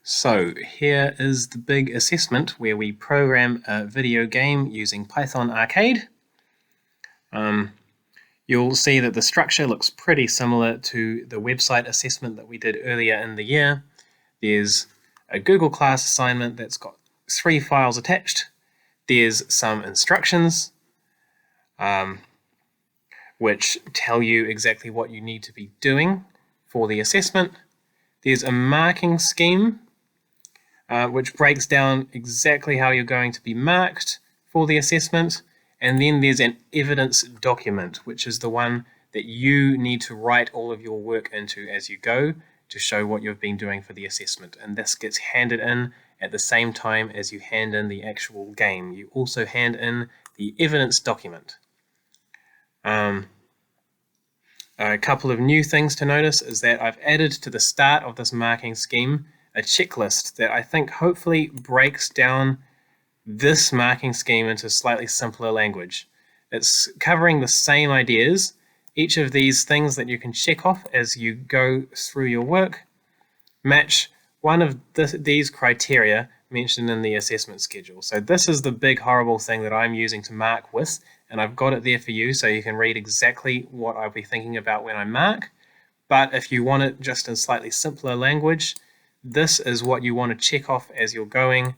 So here is the big assessment where we program a video game using Python Arcade. You'll see that the structure looks pretty similar to the website assessment that we did earlier in the year. There's a Google class assignment that's got 3 files attached. There's some instructions which tell you exactly what you need to be doing for the assessment. There's a marking scheme which breaks down exactly how you're going to be marked for the assessment. And then there's an evidence document, which is the one that you need to write all of your work into as you go to show what you've been doing for the assessment. And this gets handed in at the same time as you hand in the actual game. You also hand in the evidence document. A couple of new things to notice is that I've added to the start of this marking scheme a checklist that I think hopefully breaks down this marking scheme into slightly simpler language. It's covering the same ideas. Each of these things that you can check off as you go through your work match one of these criteria mentioned in the assessment schedule. So this is the big horrible thing that I'm using to mark with, and I've got it there for you so you can read exactly what I'll be thinking about when I mark. But if you want it just in slightly simpler language, this is what you want to check off as you're going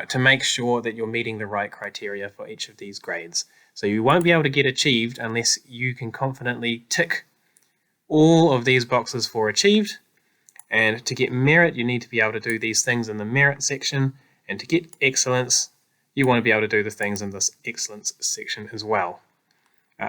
to make sure that you're meeting the right criteria for each of these grades. So you won't be able to get achieved unless you can confidently tick all of these boxes for achieved. And to get merit, you need to be able to do these things in the merit section. And to get excellence, you want to be able to do the things in this excellence section as well.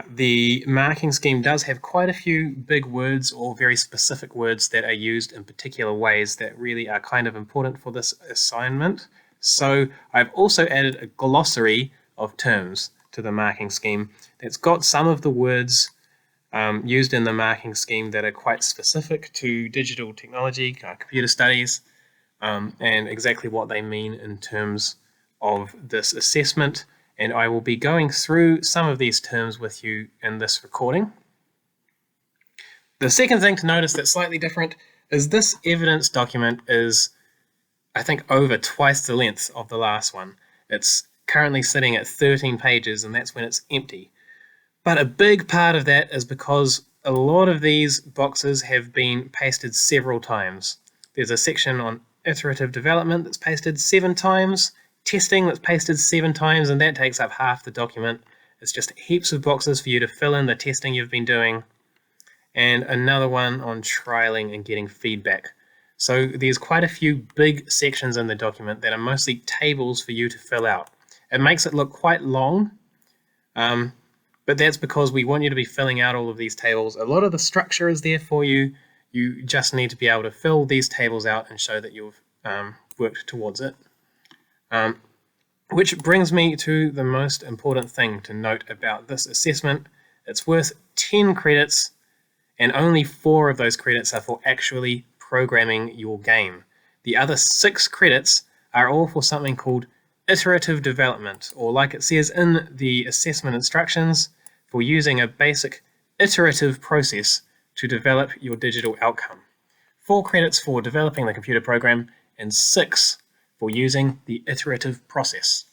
The marking scheme does have quite a few big words or very specific words that are used in particular ways that really are kind of important for this assignment. So I've also added a glossary of terms to the marking scheme that's got some of the words used in the marking scheme that are quite specific to digital technology, computer studies, and exactly what they mean in terms of this assessment. And I will be going through some of these terms with you in this recording. The second thing to notice that's slightly different is this evidence document is, I think, over twice the length of the last one. It's currently sitting at 13 pages, and that's when it's empty. But a big part of that is because a lot of these boxes have been pasted several times. There's a section on iterative development that's pasted 7 times, testing that's pasted 7 times, and that takes up half the document. It's just heaps of boxes for you to fill in the testing you've been doing, and another one on trialing and getting feedback. So there's quite a few big sections in the document that are mostly tables for you to fill out. It makes it look quite long, but that's because we want you to be filling out all of these tables. A lot of the structure is there for you. You just need to be able to fill these tables out and show that you've worked towards it. Which brings me to the most important thing to note about this assessment. It's worth 10 credits, and only 4 of those credits are for actually programming your game. The other 6 credits are all for something called iterative development, or like it says in the assessment instructions, for using a basic iterative process to develop your digital outcome. 4 credits for developing the computer program, and 6 for using the iterative process.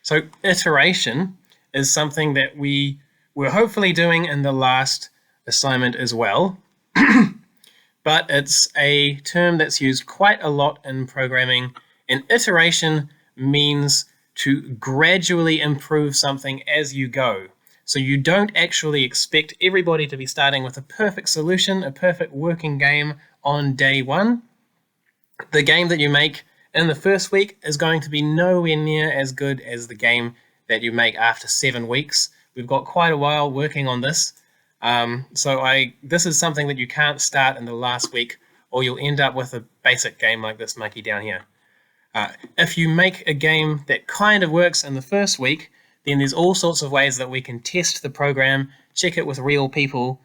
So iteration is something that we were hopefully doing in the last assignment as well, but it's a term that's used quite a lot in programming, and iteration means to gradually improve something as you go. So you don't actually expect everybody to be starting with a perfect solution, a perfect working game on day 1. The game that you make in the first week is going to be nowhere near as good as the game that you make after 7 weeks. We've got quite a while working on this. This is something that you can't start in the last week, or you'll end up with a basic game like this monkey down here. If you make a game that kind of works in the first week, then there's all sorts of ways that we can test the program, check it with real people,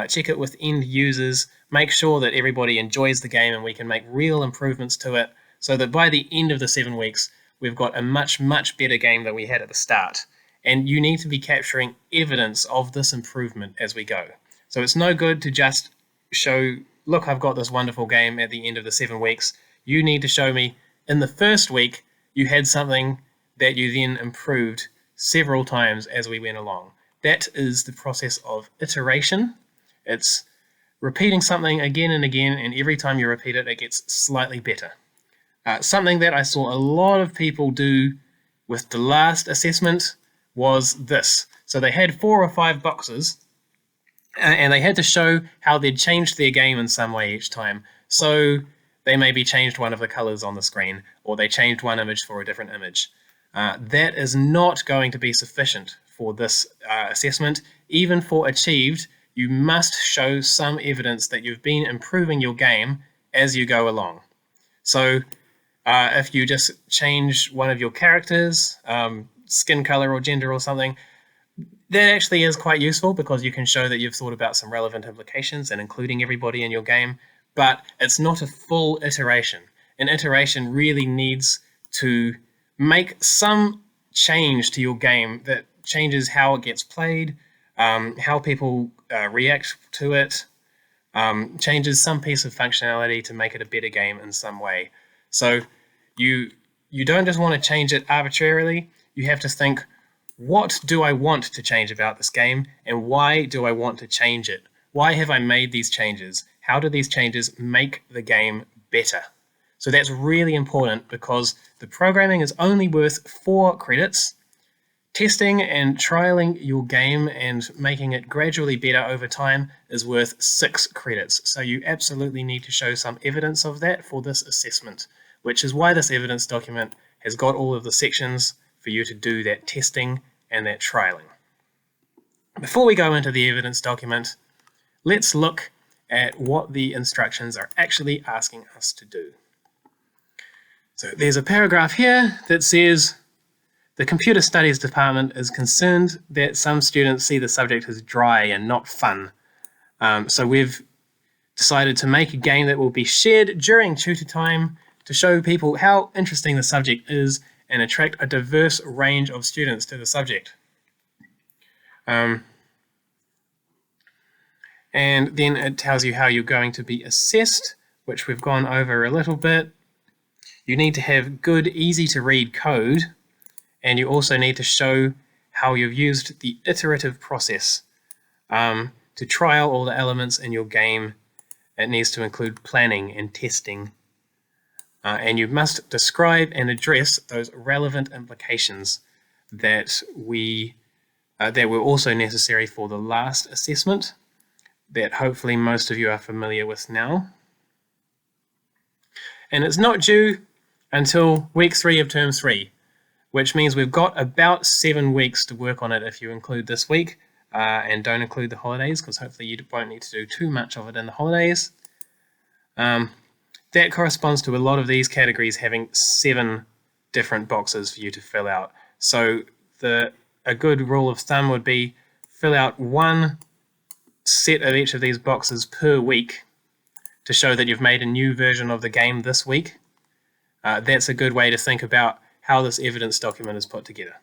check it with end users, make sure that everybody enjoys the game, and we can make real improvements to it so that by the end of the 7 weeks, we've got a much, much better game than we had at the start. And you need to be capturing evidence of this improvement as we go. So it's no good to just show look, I've got this wonderful game at the end of the 7 weeks. You need to show me in the first week you had something that you then improved several times as we went along. That is the process of iteration. It's repeating something again and again, and every time you repeat it, it gets slightly better. Something that I saw a lot of people do with the last assessment was this. So they had 4 or 5 boxes, and they had to show how they'd changed their game in some way each time. So they maybe changed one of the colors on the screen, or they changed one image for a different image. That is not going to be sufficient for this assessment. Even for achieved, you must show some evidence that you've been improving your game as you go along. So if you just change one of your characters, skin color or gender or something, that actually is quite useful because you can show that you've thought about some relevant implications and including everybody in your game, but it's not a full iteration. An iteration really needs to make some change to your game that changes how it gets played, how people react to it, changes some piece of functionality to make it a better game in some way. So you don't just want to change it arbitrarily. You have to think, what do I want to change about this game, and why do I want to change it? Why have I made these changes? How do these changes make the game better? So that's really important because the programming is only worth 4 credits. Testing and trialing your game and making it gradually better over time is worth 6 credits. So you absolutely need to show some evidence of that for this assessment, which is why this evidence document has got all of the sections for you to do that testing and that trialing. Before we go into the evidence document, let's look at what the instructions are actually asking us to do. So there's a paragraph here that says, the Computer Studies Department is concerned that some students see the subject as dry and not fun. So we've decided to make a game that will be shared during tutor time to show people how interesting the subject is and attract a diverse range of students to the subject. And then it tells you how you're going to be assessed, which we've gone over a little bit. You need to have good, easy to read code, and you also need to show how you've used the iterative process to trial all the elements in your game. It needs to include planning and testing. And you must describe and address those relevant implications that were also necessary for the last assessment that hopefully most of you are familiar with now. And it's not due until week 3 of term 3, which means we've got about 7 weeks to work on it if you include this week and don't include the holidays, because hopefully you won't need to do too much of it in the holidays. That corresponds to a lot of these categories having 7 different boxes for you to fill out. So a good rule of thumb would be fill out 1 set of each of these boxes per week to show that you've made a new version of the game this week. That's a good way to think about how this evidence document is put together.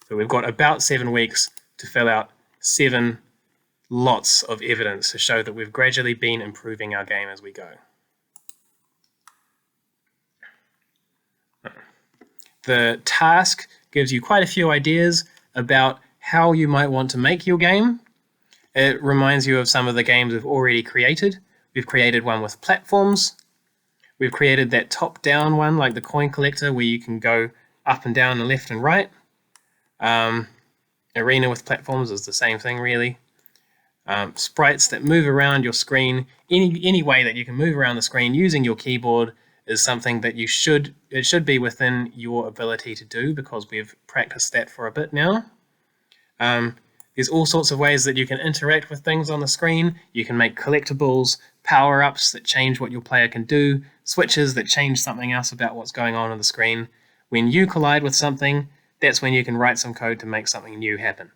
So we've got about 7 weeks to fill out 7 lots of evidence to show that we've gradually been improving our game as we go. The task gives you quite a few ideas about how you might want to make your game. It reminds you of some of the games we've already created. We've created one with platforms. We've created that top-down one, like the coin collector, where you can go up and down and left and right. Arena with platforms is the same thing, really. Sprites that move around your screen. Any way that you can move around the screen using your keyboard is something that it should be within your ability to do because we've practiced that for a bit now. There's all sorts of ways that you can interact with things on the screen. You can make collectibles, power-ups that change what your player can do, switches that change something else about what's going on the screen. When you collide with something, that's when you can write some code to make something new happen.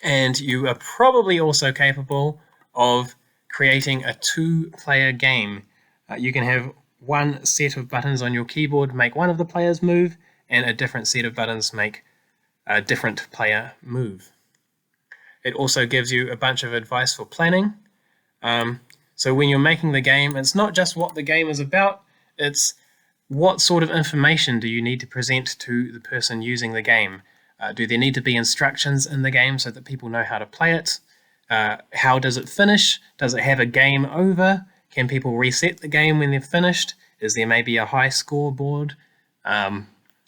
And you are probably also capable of creating a 2-player game. You can have 1 set of buttons on your keyboard make one of the players move, and a different set of buttons make a different player move. It also gives you a bunch of advice for planning. So when you're making the game, it's not just what the game is about, it's what sort of information do you need to present to the person using the game. Do there need to be instructions in the game so that people know how to play it? How does it finish? Does it have a game over? Can people reset the game when they're finished? Is there maybe a high scoreboard?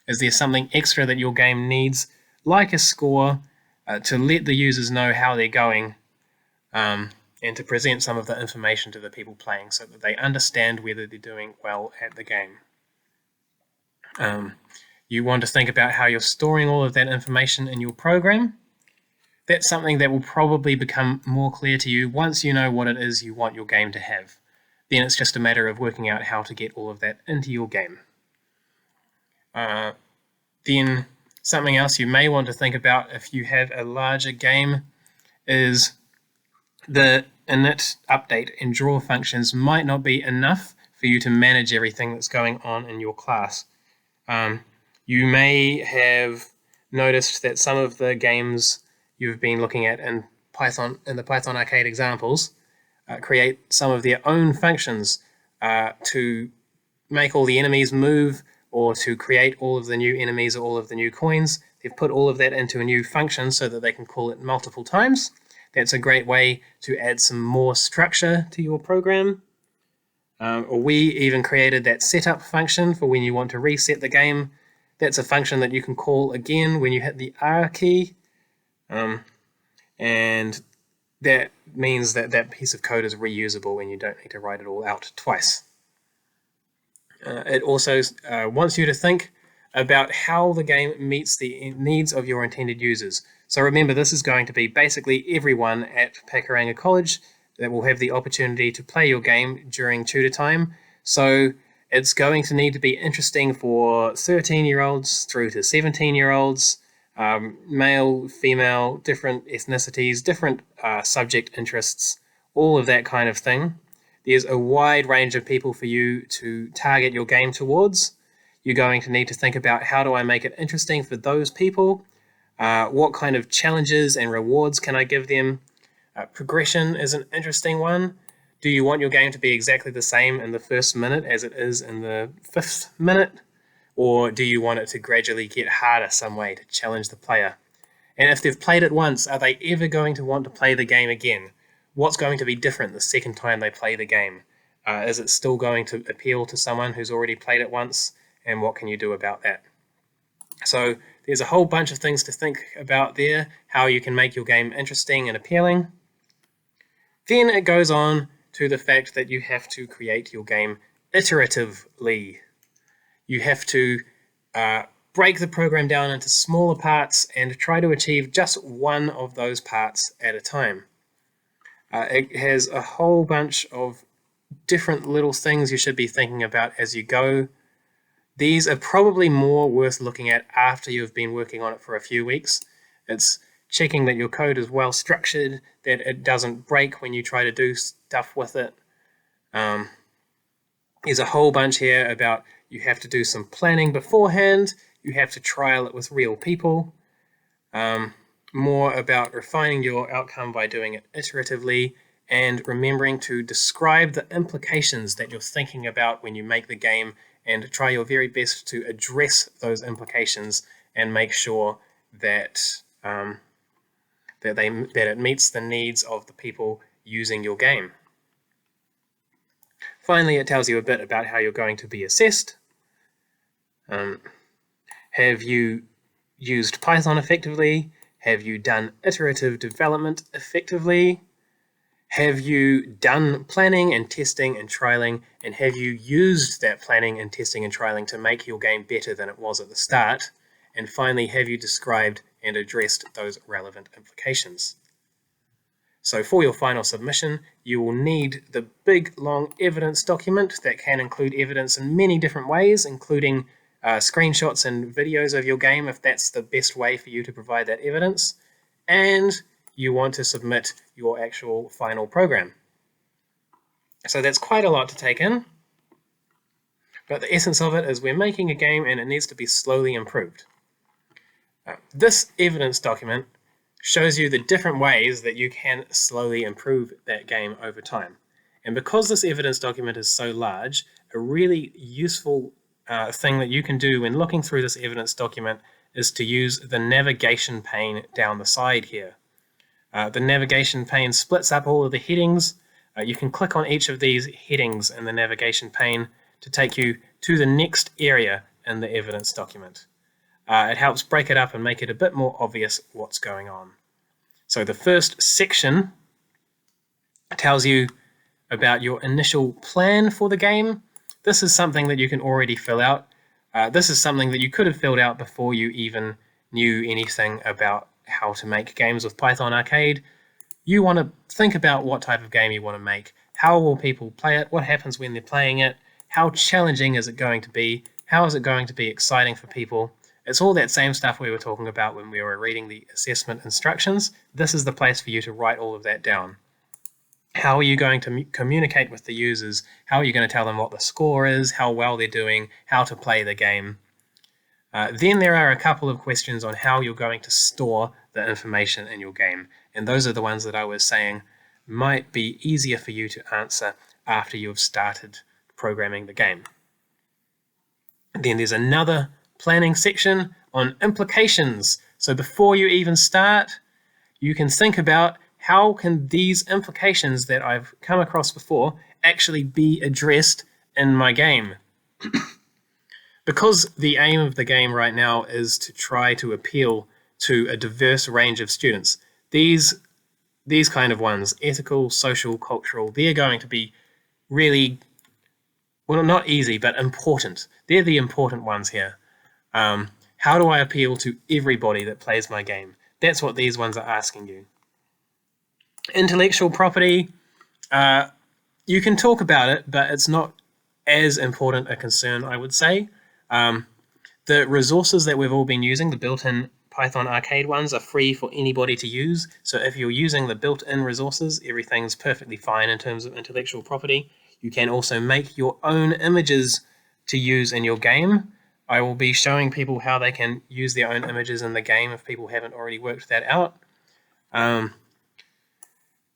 Is there something extra that your game needs, like a score, to let the users know how they're going, and to present some of the information to the people playing so that they understand whether they're doing well at the game? You want to think about how you're storing all of that information in your program. That's something that will probably become more clear to you once you know what it is you want your game to have. Then it's just a matter of working out how to get all of that into your game. Then something else you may want to think about if you have a larger game is the init, update, and draw functions might not be enough for you to manage everything that's going on in your class. You may have noticed that some of the games you've been looking at in Python, in the Python Arcade examples, create some of their own functions to make all the enemies move, or to create all of the new enemies or all of the new coins. They've put all of that into a new function so that they can call it multiple times. That's a great way to add some more structure to your program. Or we even created that setup function for when you want to reset the game. That's a function that you can call again when you hit the R key. And that means that that piece of code is reusable and you don't need to write it all out twice. It also wants you to think about how the game meets the needs of your intended users. So remember, this is going to be basically everyone at Pakuranga College that will have the opportunity to play your game during tutor time. So it's going to need to be interesting for 13-year-olds through to 17-year-olds, male, female, different ethnicities, different subject interests, all of that kind of thing. There's a wide range of people for you to target your game towards. You're going to need to think about, how do I make it interesting for those people? What kind of challenges and rewards can I give them? Progression is an interesting one. Do you want your game to be exactly the same in the first minute as it is in the 5th minute? Or do you want it to gradually get harder some way to challenge the player? And if they've played it once, are they ever going to want to play the game again? What's going to be different the second time they play the game? Is it still going to appeal to someone who's already played it once? And what can you do about that? So there's a whole bunch of things to think about there, how you can make your game interesting and appealing. Then it goes on to the fact that you have to create your game iteratively. You have to break the program down into smaller parts and try to achieve just one of those parts at a time. It has a whole bunch of different little things you should be thinking about as you go. These are probably more worth looking at after you've been working on it for a few weeks. It's checking that your code is well structured, that it doesn't break when you try to do stuff with it. There's a whole bunch here about you have to do some planning beforehand, you have to trial it with real people. More about refining your outcome by doing it iteratively, and remembering to describe the implications that you're thinking about when you make the game, and try your very best to address those implications and make sure that that it meets the needs of the people using your game. Finally, it tells you a bit about how you're going to be assessed. Have you used Python effectively? Have you done iterative development effectively? Have you done planning and testing and trialing, and have you used that planning and testing and trialing to make your game better than it was at the start? And finally, have you described and addressed those relevant implications? So for your final submission, you will need the big, long evidence document that can include evidence in many different ways, including screenshots and videos of your game, if that's the best way for you to provide that evidence. And you want to submit your actual final program. So that's quite a lot to take in. But the essence of it is we're making a game and it needs to be slowly improved. This evidence document shows you the different ways that you can slowly improve that game over time. And because this evidence document is so large, a really useful thing that you can do when looking through this evidence document is to use the navigation pane down the side here. The navigation pane splits up all of the headings. You can click on each of these headings in the navigation pane to take you to the next area in the evidence document. It helps break it up and make it a bit more obvious what's going on. So the first section tells you about your initial plan for the game. This is something that you can already fill out. This is something that you could have filled out before you even knew anything about how to make games with Python Arcade. You want to think about what type of game you want to make. How will people play it? What happens when they're playing it? How challenging is it going to be? How is it going to be exciting for people? It's all that same stuff we were talking about when we were reading the assessment instructions. This is the place for you to write all of that down. How are you going to communicate with the users? How are you going to tell them what the score is, how well they're doing, how to play the game? Then there are a couple of questions on how you're going to store the information in your game. And those are the ones that I was saying might be easier for you to answer after you've started programming the game. Then there's another planning section on implications. So before you even start, you can think about how can these implications that I've come across before actually be addressed in my game. Because the aim of the game right now is to try to appeal to a diverse range of students, these kind of ones, ethical, social, cultural, they're going to be really, well, not easy, but important. They're the important ones here. How do I appeal to everybody that plays my game? That's what these ones are asking you. Intellectual property, you can talk about it, but it's not as important a concern, I would say. The resources that we've all been using, the built-in Python Arcade ones, are free for anybody to use. So if you're using the built-in resources, everything's perfectly fine in terms of intellectual property. You can also make your own images to use in your game. I will be showing people how they can use their own images in the game if people haven't already worked that out.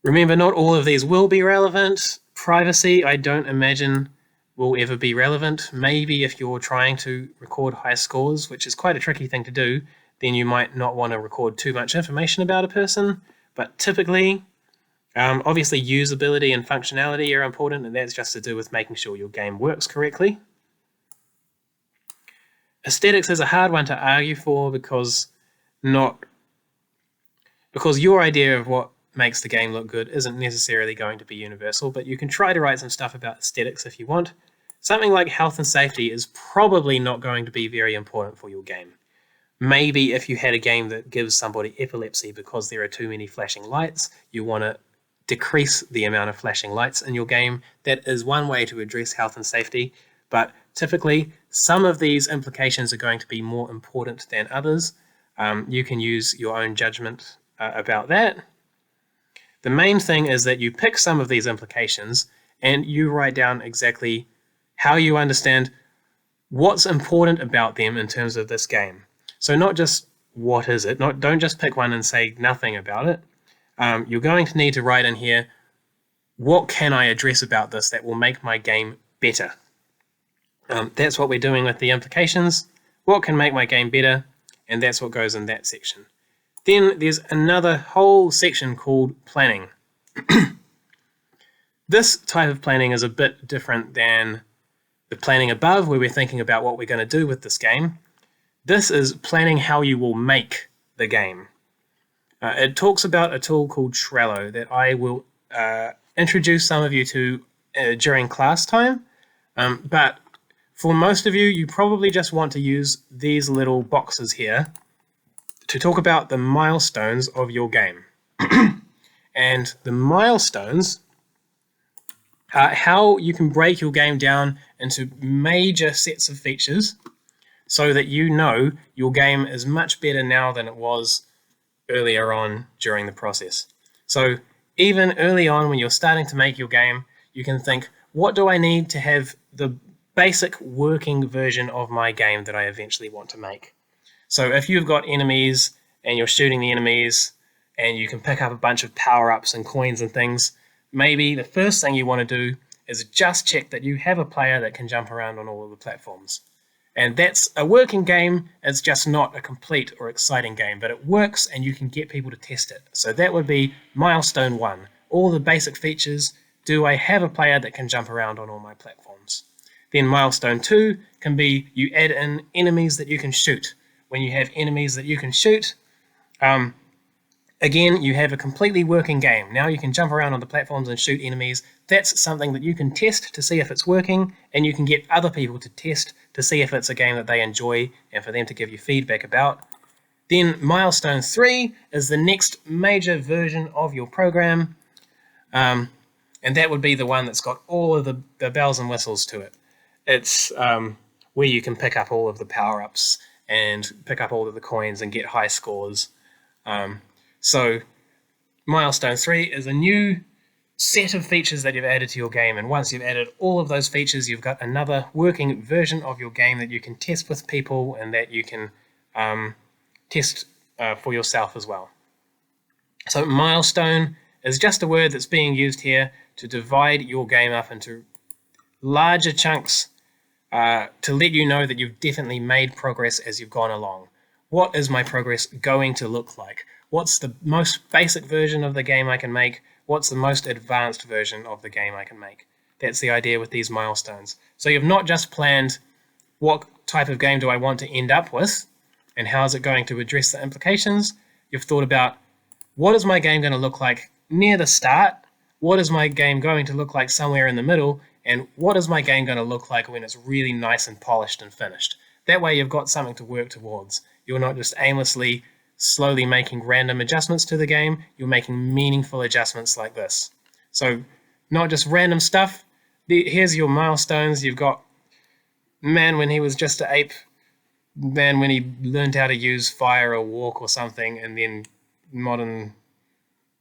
Remember, not all of these will be relevant. Privacy, I don't imagine, will ever be relevant. Maybe if you're trying to record high scores, which is quite a tricky thing to do, then you might not want to record too much information about a person. But typically, obviously usability and functionality are important, and that's just to do with making sure your game works correctly. Aesthetics is a hard one to argue for because your idea of what makes the game look good isn't necessarily going to be universal, but you can try to write some stuff about aesthetics if you want. Something like health and safety is probably not going to be very important for your game. Maybe if you had a game that gives somebody epilepsy because there are too many flashing lights, you want to decrease the amount of flashing lights in your game. That is one way to address health and safety, but typically some of these implications are going to be more important than others. You can use your own judgment about that. The main thing is that you pick some of these implications and you write down exactly how you understand what's important about them in terms of this game. So not just what is it, don't just pick one and say nothing about it. You're going to need to write in here, what can I address about this that will make my game better? That's what we're doing with the implications. What can make my game better? And that's what goes in that section. Then there's another whole section called planning. This type of planning is a bit different than the planning above, where we're thinking about what we're going to do with this game. This is planning how you will make the game. It talks about a tool called Trello that I will introduce some of you to during class time. But for most of you, you probably just want to use these little boxes here to talk about the milestones of your game. And the milestones are how you can break your game down into major sets of features so that you know your game is much better now than it was earlier on during the process. So even early on when you're starting to make your game, you can think, what do I need to have the basic working version of my game that I eventually want to make? So if you've got enemies and you're shooting the enemies and you can pick up a bunch of power-ups and coins and things, maybe the first thing you want to do is just check that you have a player that can jump around on all of the platforms. And that's a working game. It's just not a complete or exciting game, but it works and you can get people to test it. So that would be milestone 1. All the basic features. Do I have a player that can jump around on all my platforms? Then milestone 2 can be you add in enemies that you can shoot. When you have enemies that you can shoot, again, you have a completely working game. Now you can jump around on the platforms and shoot enemies. That's something that you can test to see if it's working, and you can get other people to test to see if it's a game that they enjoy and for them to give you feedback about. Then milestone 3 is the next major version of your program, and that would be the one that's got all of the bells and whistles to it. It's where you can pick up all of the power-ups and pick up all of the coins and get high scores. So milestone 3 is a new set of features that you've added to your game, and once you've added all of those features, you've got another working version of your game that you can test with people and that you can test for yourself as well. So milestone is just a word that's being used here to divide your game up into larger chunks to let you know that you've definitely made progress as you've gone along. What is my progress going to look like? What's the most basic version of the game I can make? What's the most advanced version of the game I can make? That's the idea with these milestones. So you've not just planned what type of game do I want to end up with and how is it going to address the implications. You've thought about what is my game going to look like near the start? What is my game going to look like somewhere in the middle? And what is my game going to look like when it's really nice and polished and finished? That way you've got something to work towards. You're not just aimlessly, slowly making random adjustments to the game. You're making meaningful adjustments like this. So not just random stuff. Here's your milestones. You've got man when he was just an ape, man when he learned how to use fire or walk or something, and then modern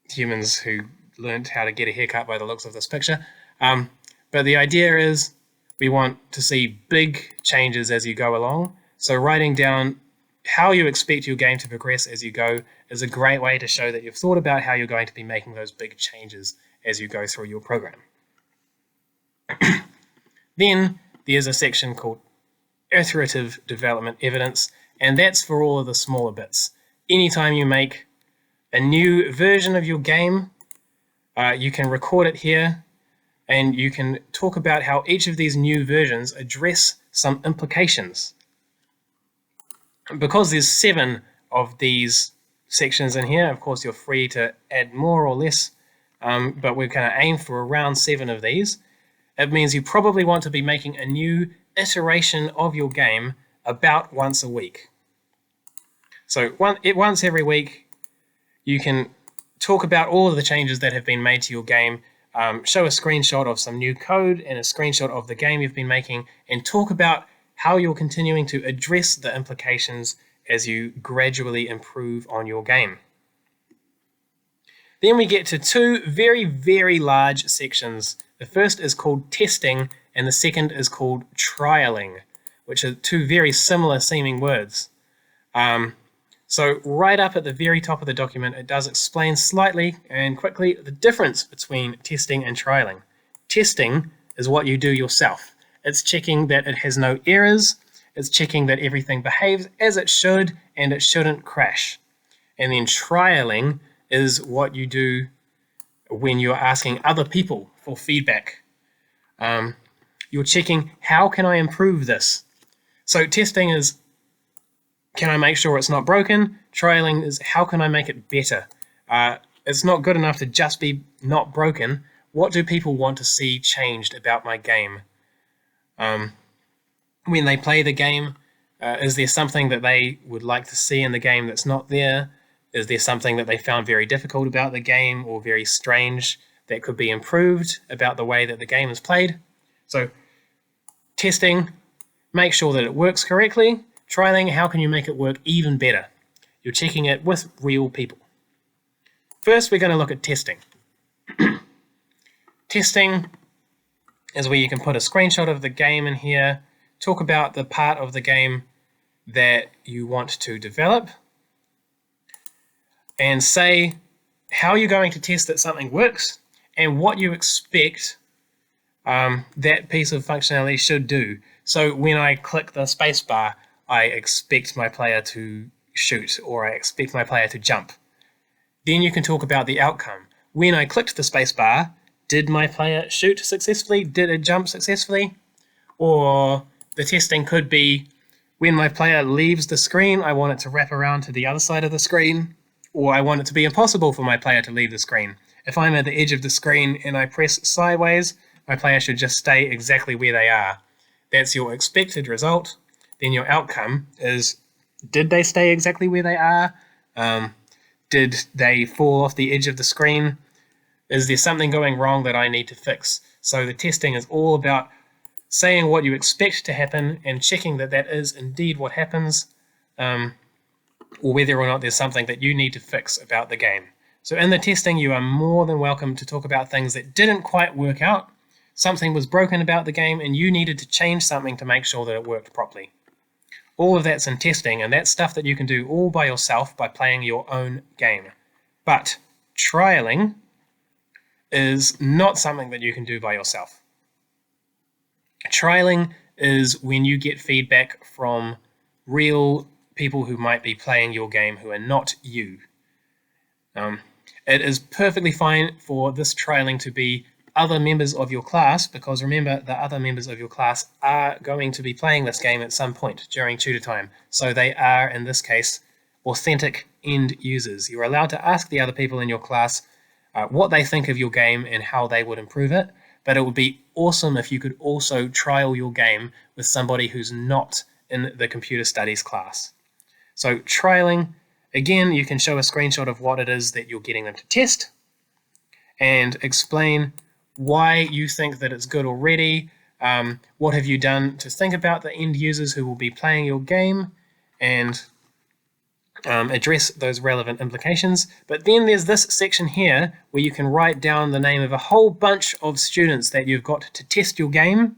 humans who learned how to get a haircut by the looks of this picture. But the idea is we want to see big changes as you go along. So writing down how you expect your game to progress as you go is a great way to show that you've thought about how you're going to be making those big changes as you go through your program. Then there's a section called iterative development evidence, and that's for all of the smaller bits. Anytime you make a new version of your game, you can record it here, and you can talk about how each of these new versions address some implications. Because there's 7 of these sections in here, of course you're free to add more or less, but we're going to aim for around 7 of these. It means you probably want to be making a new iteration of your game about once a week. So once every week, you can talk about all of the changes that have been made to your game, show a screenshot of some new code and a screenshot of the game you've been making, and talk about how you're continuing to address the implications as you gradually improve on your game. Then we get to 2 very, very large sections. The first is called testing, and the second is called trialing, which are 2 very similar seeming words. So right up at the very top of the document, it does explain slightly and quickly the difference between testing and trialing. Testing is what you do yourself. It's checking that it has no errors. It's checking that everything behaves as it should and it shouldn't crash. And then trialing is what you do when you're asking other people for feedback. You're checking, how can I improve this? So testing is, can I make sure it's not broken? Trialing is, how can I make it better? It's not good enough to just be not broken. What do people want to see changed about my game? When they play the game, is there something that they would like to see in the game that's not there? Is there something that they found very difficult about the game or very strange that could be improved about the way that the game is played? So testing, make sure that it works correctly. Trialing, how can you make it work even better? You're checking it with real people. First, we're going to look at testing. Testing is where you can put a screenshot of the game in here, talk about the part of the game that you want to develop, and say how you're going to test that something works and what you expect that piece of functionality should do. So when I click the spacebar, I expect my player to shoot, or I expect my player to jump. Then you can talk about the outcome. When I clicked the spacebar, did my player shoot successfully? Did it jump successfully? Or the testing could be, when my player leaves the screen, I want it to wrap around to the other side of the screen, or I want it to be impossible for my player to leave the screen. If I'm at the edge of the screen and I press sideways, my player should just stay exactly where they are. That's your expected result. Then your outcome is, did they stay exactly where they are? Did they fall off the edge of the screen? Is there something going wrong that I need to fix? So the testing is all about saying what you expect to happen and checking that that is indeed what happens, or whether or not there's something that you need to fix about the game. So in the testing, you are more than welcome to talk about things that didn't quite work out. Something was broken about the game and you needed to change something to make sure that it worked properly. All of that's in testing, and that's stuff that you can do all by yourself by playing your own game. But trialing is not something that you can do by yourself. Trialing is when you get feedback from real people who might be playing your game who are not you. It is perfectly fine for this trialing to be other members of your class, because remember, the other members of your class are going to be playing this game at some point during tutor time. So they are, in this case, authentic end users. You're allowed to ask the other people in your class what they think of your game and how they would improve it. But it would be awesome if you could also trial your game with somebody who's not in the computer studies class. So trialing, again, you can show a screenshot of what it is that you're getting them to test and explain why you think that it's good already, what have you done to think about the end users who will be playing your game, and address those relevant implications. But then there's this section here where you can write down the name of a whole bunch of students that you've got to test your game.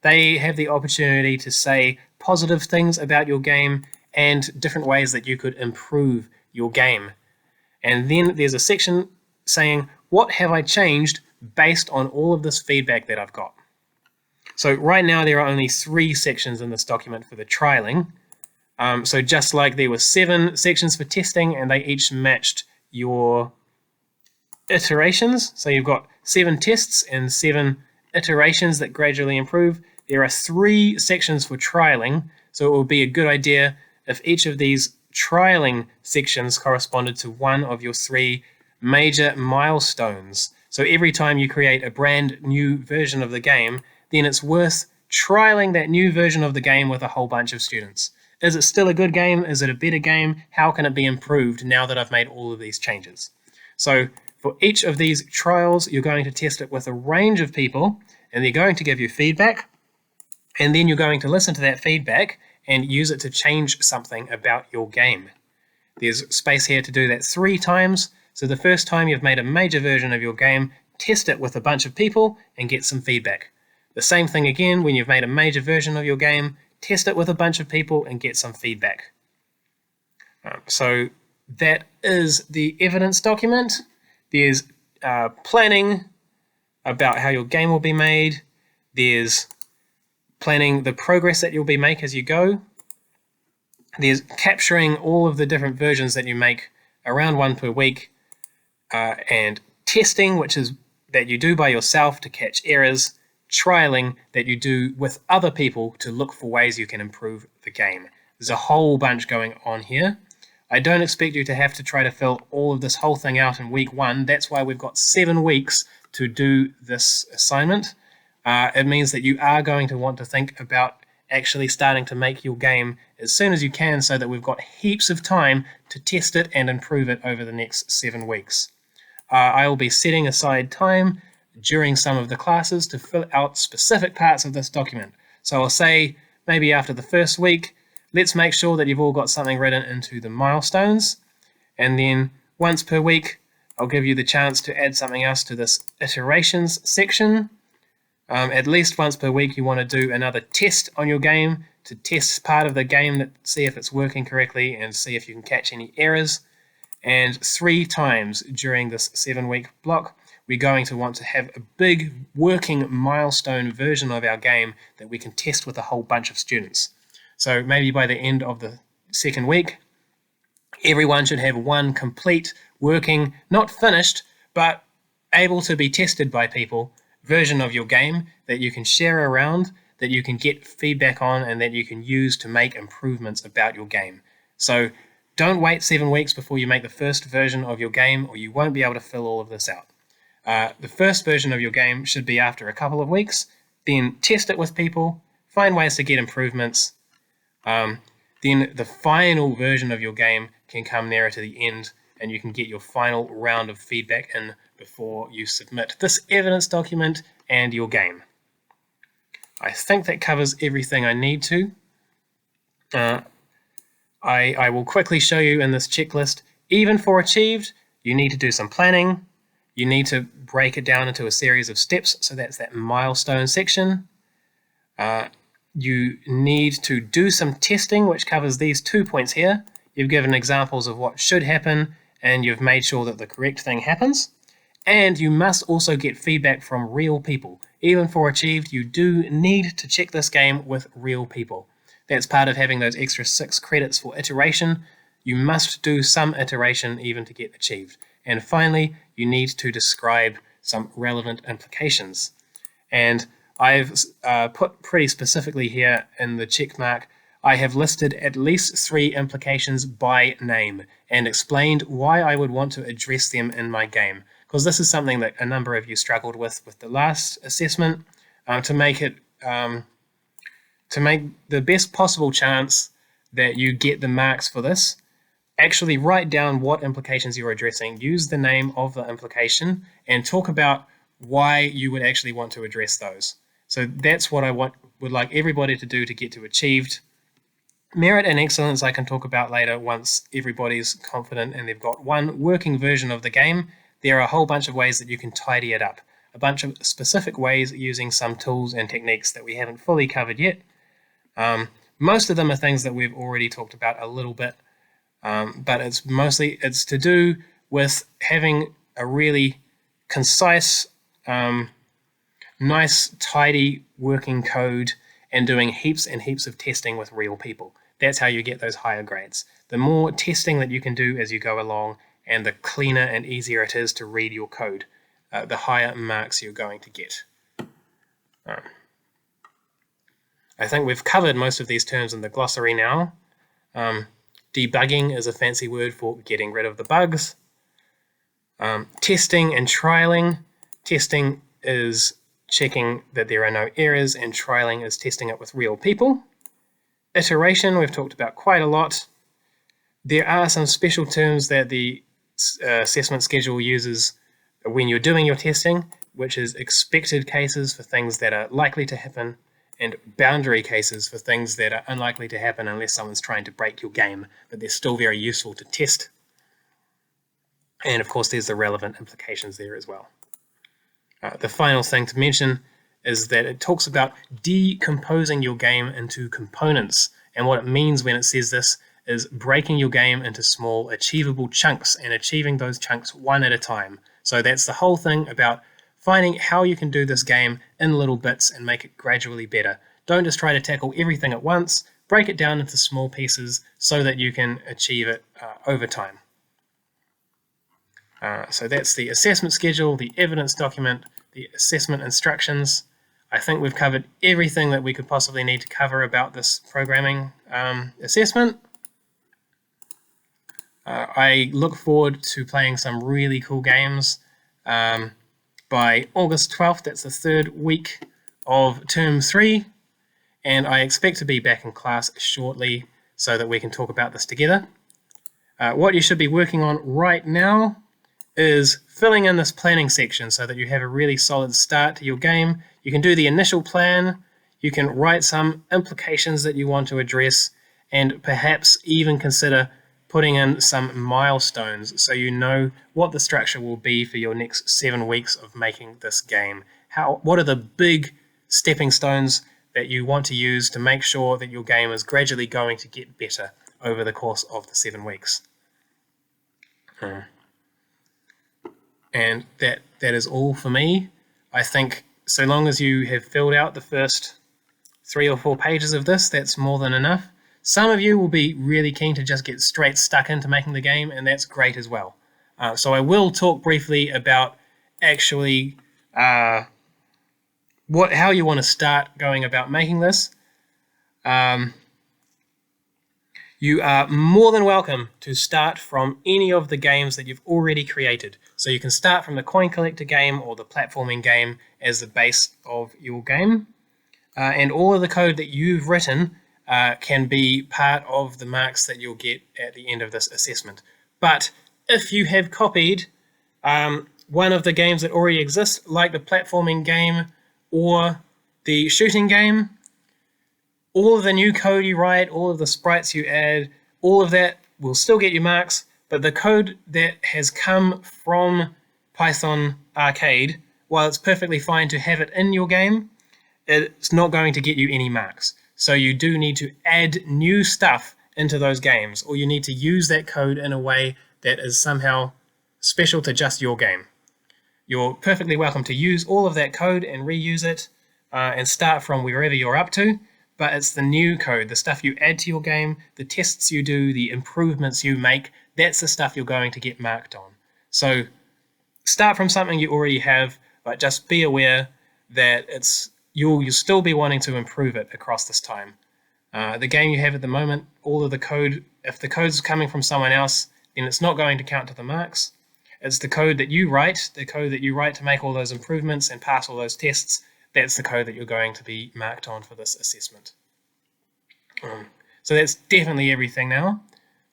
They have the opportunity to say positive things about your game and different ways that you could improve your game. And then there's a section saying, what have I changed based on all of this feedback that I've got? So right now there are only 3 sections in this document for the trialing. So just like there were 7 sections for testing and they each matched your iterations, so you've got 7 tests and 7 iterations that gradually improve, there are 3 sections for trialing. So it would be a good idea if each of these trialing sections corresponded to one of your 3 major milestones. So every time you create a brand new version of the game, then it's worth trialing that new version of the game with a whole bunch of students. Is it still a good game? Is it a better game? How can it be improved now that I've made all of these changes? So for each of these trials, you're going to test it with a range of people, and they're going to give you feedback, and then you're going to listen to that feedback and use it to change something about your game. There's space here to do that 3 times. So the first time you've made a major version of your game, test it with a bunch of people and get some feedback. The same thing again when you've made a major version of your game, test it with a bunch of people and get some feedback. So that is the evidence document. There's planning about how your game will be made. There's planning the progress that you'll be make as you go. There's capturing all of the different versions that you make, around 1 per week, and testing, which is that you do by yourself to catch errors, trialing that you do with other people to look for ways you can improve the game. There's a whole bunch going on here. I don't expect you to have to try to fill all of this whole thing out in week 1. That's why we've got 7 weeks to do this assignment. It means that you are going to want to think about actually starting to make your game as soon as you can, so that we've got heaps of time to test it and improve it over the next 7 weeks. I will be setting aside time during some of the classes to fill out specific parts of this document. So I'll say maybe after the first week, let's make sure that you've all got something written into the milestones. And then once per week, I'll give you the chance to add something else to this iterations section. At least once per week, you want to do another test on your game to test part of the game, to see if it's working correctly and see if you can catch any errors. And 3 times during this 7-week block, we're going to want to have a big working milestone version of our game that we can test with a whole bunch of students. So maybe by the end of the second week, everyone should have one complete, working, not finished, but able to be tested by people version of your game that you can share around, that you can get feedback on, and that you can use to make improvements about your game. So don't wait 7 weeks before you make the first version of your game, or you won't be able to fill all of this out. The first version of your game should be after a couple of weeks, then test it with people, find ways to get improvements. Then the final version of your game can come nearer to the end, and you can get your final round of feedback in before you submit this evidence document and your game. I think that covers everything I need to. I will quickly show you in this checklist, even for achieved, you need to do some planning. You need to break it down into a series of steps, so that's that milestone section. You need to do some testing, which covers these 2 points here. You've given examples of what should happen, and you've made sure that the correct thing happens. And you must also get feedback from real people. Even for achieved, you do need to check this game with real people. That's part of having those extra 6 credits for iteration. You must do some iteration even to get achieved. And finally, you need to describe some relevant implications. And I've put pretty specifically here in the check mark, I have listed at least 3 implications by name and explained why I would want to address them in my game. Because this is something that a number of you struggled with the last assessment, to make the best possible chance that you get the marks for this. Actually write down what implications you're addressing, use the name of the implication, and talk about why you would actually want to address those. So that's what I would like everybody to do to get to achieved. Merit and excellence I can talk about later once everybody's confident and they've got one working version of the game. There are a whole bunch of ways that you can tidy it up. A bunch of specific ways using some tools and techniques that we haven't fully covered yet. Most of them are things that we've already talked about a little bit, but it's to do with having a really concise, nice, tidy working code and doing heaps and heaps of testing with real people. That's how you get those higher grades. The more testing that you can do as you go along, and the cleaner and easier it is to read your code, the higher marks you're going to get. I think we've covered most of these terms in the glossary now. Debugging is a fancy word for getting rid of the bugs. Testing and trialing. Testing is checking that there are no errors, and trialing is testing it with real people. Iteration, we've talked about quite a lot. There are some special terms that the assessment schedule uses when you're doing your testing, which is expected cases for things that are likely to happen, and boundary cases for things that are unlikely to happen unless someone's trying to break your game, but they're still very useful to test. And of course, there's the relevant implications there as well. The final thing to mention is that it talks about decomposing your game into components, and what it means when it says this is breaking your game into small achievable chunks and achieving those chunks one at a time. So that's the whole thing about finding how you can do this game in little bits and make it gradually better. Don't just try to tackle everything at once, break it down into small pieces so that you can achieve it over time. So that's the assessment schedule, the evidence document, the assessment instructions. I think we've covered everything that we could possibly need to cover about this programming assessment. I look forward to playing some really cool games. By August 12th, that's the 3rd week of Term 3, and I expect to be back in class shortly so that we can talk about this together. What you should be working on right now is filling in this planning section so that you have a really solid start to your game. You can do the initial plan, you can write some implications that you want to address, and perhaps even consider putting in some milestones so you know what the structure will be for your next 7 weeks of making this game. What are the big stepping stones that you want to use to make sure that your game is gradually going to get better over the course of the 7 weeks? And that is all for me. I think so long as you have filled out the first 3 or 4 pages of this, that's more than enough. Some of you will be really keen to just get straight stuck into making the game, and that's great as well. So I will talk briefly about actually how you want to start going about making this. You are more than welcome to start from any of the games that you've already created. So you can start from the coin collector game or the platforming game as the base of your game. And all of the code that you've written can be part of the marks that you'll get at the end of this assessment. But if you have copied one of the games that already exist, like the platforming game or the shooting game, all of the new code you write, all of the sprites you add, all of that will still get you marks, but the code that has come from Python Arcade, while it's perfectly fine to have it in your game, it's not going to get you any marks. So you do need to add new stuff into those games, or you need to use that code in a way that is somehow special to just your game. You're perfectly welcome to use all of that code and reuse it and start from wherever you're up to, but it's the new code, the stuff you add to your game, the tests you do, the improvements you make, that's the stuff you're going to get marked on. So start from something you already have, but just be aware that you'll still be wanting to improve it across this time. The game you have at the moment, all of the code, if the code's coming from someone else, then it's not going to count to the marks. It's the code that you write, to make all those improvements and pass all those tests. That's the code that you're going to be marked on for this assessment. So that's definitely everything now.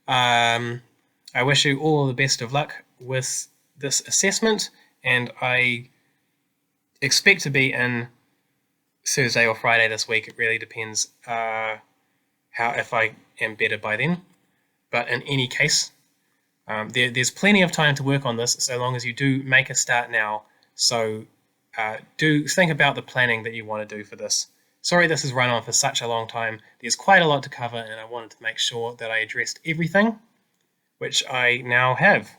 I wish you all the best of luck with this assessment, and I expect to be in Thursday or Friday this week. It really depends if I am better by then. But in any case, there's plenty of time to work on this, so long as you do make a start now. So do think about the planning that you want to do for this. Sorry this has run on for such a long time. There's quite a lot to cover, and I wanted to make sure that I addressed everything, which I now have.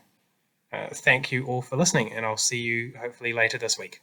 Thank you all for listening, and I'll see you hopefully later this week.